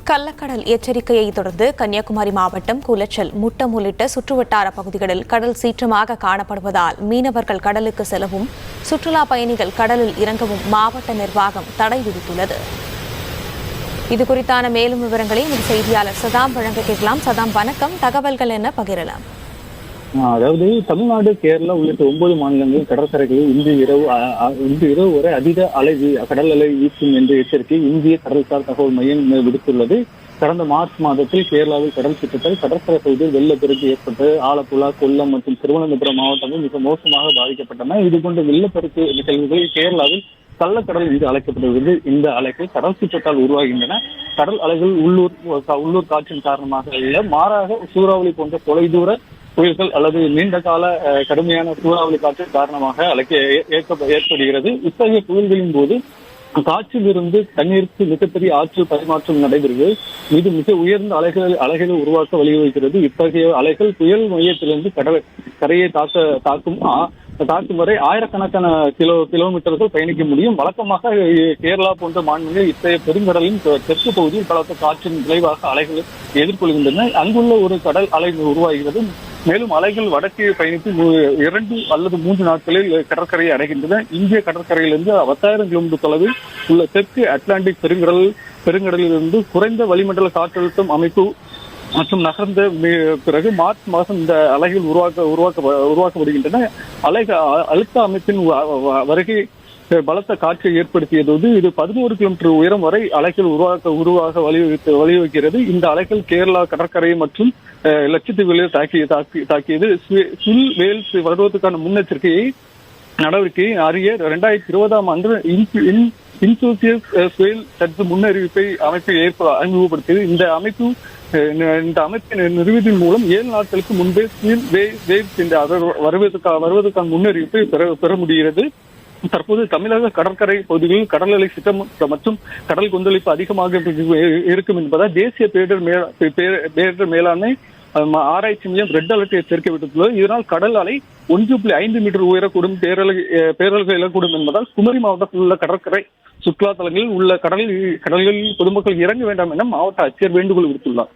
கள்ளக்கடல் எச்சரிக்கையை தொடர்ந்து கன்னியாகுமரி மாவட்டம் குளச்சல், முட்டம் உள்ளிட்ட சுற்றுவட்டார பகுதிகளில் கடல் சீற்றமாக காணப்படுவதால் மீனவர்கள் கடலுக்கு செல்லவும், சுற்றுலா பயணிகள் கடலில் இறங்கவும் மாவட்ட நிர்வாகம் தடை விதித்துள்ளது. இதுகுறித்தான மேலும் விவரங்களை எமது செய்தியாளர் சதாம் வழங்க கேட்கலாம். சதாம், வணக்கம். தகவல்கள் என்ன பகிரலாம்? அதாவது தமிழ்நாடு, கேரளா உள்ளிட்ட 9 மாநிலங்கள் கடற்கரைகளில் இன்று இரவு வரை அதீத கடல் அலை வீசும் என்ற எச்சரிக்கை இந்திய கடல்சார் தகவல் மையம் விடுத்துள்ளது. கடந்த மார்ச் மாதத்தில் கேரளாவில் கடல் சீற்றத்தால் கடற்கரை பகுதியில் வெள்ளப்பெருக்கு ஏற்பட்டு ஆலப்புழா, கொல்லம் மற்றும் திருவனந்தபுரம் மாவட்டங்கள் மிக மோசமாக பாதிக்கப்பட்டன. இதுபோன்ற வெள்ளப்பெருக்கு நிகழ்வுகள் கேரளாவில் கள்ளக்கடல் என்று அழைக்கப்படுகிறது. இந்த அலைகள் கடல் சீற்றத்தால் உருவாகின்றன. கடல் அலைகள் உள்ளூர் காற்றின் காரணமாக அல்ல, மாறாக சூறாவளி போன்ற தொலைதூர புயல்கள் அல்லது நீண்ட கால கடுமையான சூறாவளி காற்று காரணமாக ஏற்படுகிறது. இத்தகைய புயல்களின் போது காற்றில் இருந்து தண்ணீருக்கு மிகப்பெரிய ஆற்றல் பரிமாற்றம் நடைபெறுகிறது. இது மிக உயர்ந்த அலைகளை உருவாக்க வழிவகுக்கிறது. இத்தகைய அலைகள் புயல் மையத்திலிருந்து கரையை தாக்கும் வரை ஆயிரக்கணக்கான கிலோமீட்டர்கள் பயணிக்க முடியும். வழக்கமாக கேரளா போன்ற மாநிலங்கள் இத்தகைய பெருங்கடலின் தெற்கு பகுதியில் பலத்த காற்றின் விளைவாக அலைகளை எதிர்கொள்கின்றன. அங்குள்ள ஒரு கடல் அலை உருவாகிறது. மேலும் அலைகள் வடக்கே பயணித்து 2 அல்லது 3 நாட்களில் கடற்கரையை அடைகின்றன. இந்திய கடற்கரையிலிருந்து 10,000 கிலோமீட்டர் தொலைவில் உள்ள தெற்கு அட்லாண்டிக் பெருங்கடலிலிருந்து குறைந்த வளிமண்டல காற்றழுத்தம் அமைப்பு மற்றும் நகர்ந்த பிறகு மார்ச் மாதம் இந்த அலைகள் உருவாக்கப்படுகின்றன. அழுத்த அமைப்பின் வருகை பலத்த காற்றை ஏற்படுத்தியது. இது 11 கிலோமீட்டர் உயரம் வரை அலைகள் உருவாக வழிவகுக்கிறது. இந்த அலைகள் கேரளா கடற்கரை மற்றும் லட்சத்தீவுகளில் தாக்கியது. வேல்ஸ் வருவதற்கான முன்னெச்சரிக்கையை நடவடிக்கையை அறிய 2020ஆம் ஆண்டு இன்சூசியஸ் சற்று முன்னறிவிப்பை அறிமுகப்படுத்தியது. இந்த அமைப்பின் நிறுவனத்தின் மூலம் 7 நாட்களுக்கு முன்பே வருவதற்கான முன்னறிவிப்பை பெற முடிகிறது. தற்போது தமிழக கடற்கரை பகுதிகளில் கடல் அலை சீற்றம் மற்றும் கடல் கொந்தளிப்பு அதிகமாக இருக்கும் என்பதால் தேசிய பேரிடர் மேலாண்மை ஆராய்ச்சி மையம் ரெட் அலர்ட் எச்சரிக்கை விடுத்துள்ளது. இதனால் கடல் அலை 1.5 மீட்டர் உயரக்கூடும், பேரல்கள் எழக்கூடும் என்பதால் குமரி மாவட்டத்தில் உள்ள கடற்கரை சுற்றுலா தலங்களில் உள்ள கடல்களில் பொதுமக்கள் இறங்க வேண்டாம் என மாவட்ட ஆட்சியர் வேண்டுகோள் விடுத்துள்ளார்.